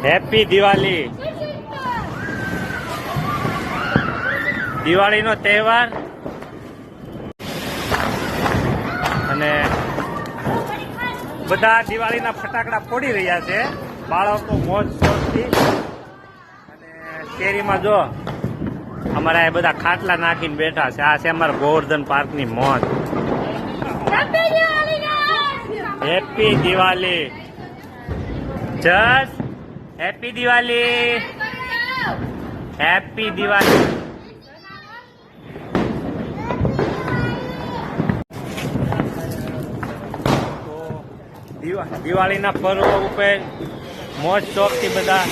Happy Diwali. દિવાળીનો તહેવાર અને બધા દિવાળીના ફટાકડા ફોડી રહ્યા છે. બાળકો મોજ શોખથી. અને શેરીમાં જો અમારા એ બધા ખાટલા નાખીને બેઠા છે. આ છે અમારા ગોવર્ધન પાર્કની મોજ. હેપી દિવાળી. જસ હેપી દિવાળી. હેપી દિવાળી. દિવાળીના પર્વ ઉપર મોજ શોખથી બધા